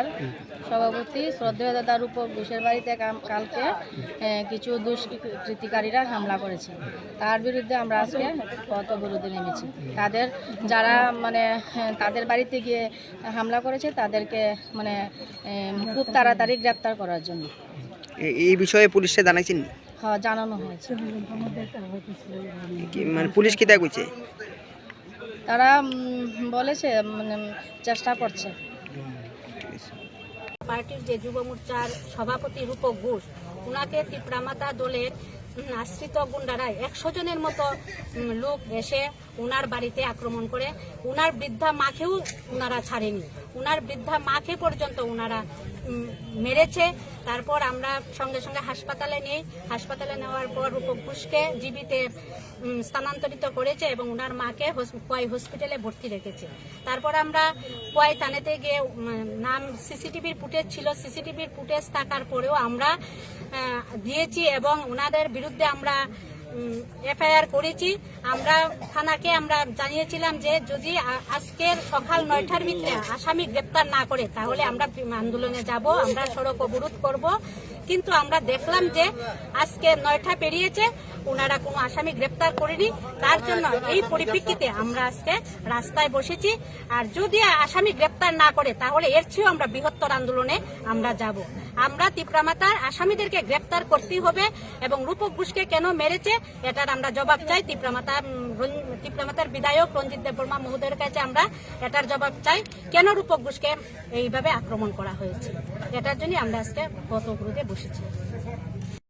জেলার সভাপতি শ্রদ্ধেয় দাদা রূপক ঘোষের বাড়িতে কালকে কিছু দুষ্কৃতিকারীরা হামলা করেছে। তার বিরুদ্ধে আমরা আজকে পথ অবরোধে নেমেছি। তাদের যারা তাদের বাড়িতে গিয়ে হামলা করেছে তাদেরকে খুব তাড়াতাড়ি গ্রেপ্তার করার জন্য। এই বিষয়ে পুলিশে জানাইছেন? হ্যাঁ, জানানো হয়েছে। পুলিশ কি তা কইছে? তারা বলেছে চেষ্টা করছে। পার্টির যে যুব মোর্চার সভাপতি রূপক ঘোষ, ওনাকে তীব্রামাতা দলের আশ্রিত গুন্ডারা 100 জনের মতো লোক এসে ওনার বাড়িতে আক্রমণ করে। ওনার বৃদ্ধা মাকেও ওনারা ছাড়েনি, ওনার বৃদ্ধা মাকে পর্যন্ত ওনারা মেরেছে। তারপর আমরা সঙ্গে সঙ্গে হাসপাতালে নেই। হাসপাতালে নেওয়ার পর রূপক ঘোষকে জীবিতে স্থানান্তরিত করেছে এবং ওনার মাকে কোয়াই হসপিটালে ভর্তি রেখেছে। তারপর আমরা কোয়াই থানাতে গিয়ে নাম সিসিটিভির ফুটেজ ছিল, সিসিটিভির ফুটেজ থাকার পরেও আমরা দিয়েছি এবং ওনাদের বিরুদ্ধে আমরা এফআইআর করেছি। আমরা থানাকে আমরা জানিয়েছিলাম যে যদি আজকের সকাল 9টার ভিতরে আসামি গ্রেপ্তার না করে তাহলে আমরা আন্দোলনে যাব, আমরা সড়ক অবরোধ করব। কিন্তু আমরা দেখলাম যে আজকে 9টা পেরিয়েছে, ওনারা কোনো আসামি গ্রেপ্তার করেনি। তার জন্য এই পরিপ্রেক্ষিতে আমরা আজকে রাস্তায় বসেছি। আর যদি আসামি গ্রেপ্তার না করে তাহলে এর চেয়েও আমরা বৃহত্তর আন্দোলনে আমরা যাব। আমরা তীব্রামাতার আসামিদেরকে গ্রেপ্তার করতেই হবে এবং রূপক ঘোষকে কেন মেরেছে এটার আমরা জবাব চাই। তীব্রামাতার বিধায়ক রঞ্জিত দেববর্মা মহোদয়ের কাছে আমরা এটার জবাব চাই, কেন রূপক ঘোষকে এইভাবে আক্রমণ করা হয়েছে। এটার জন্য আমরা আজকে পথ অবরোধে বসেছি।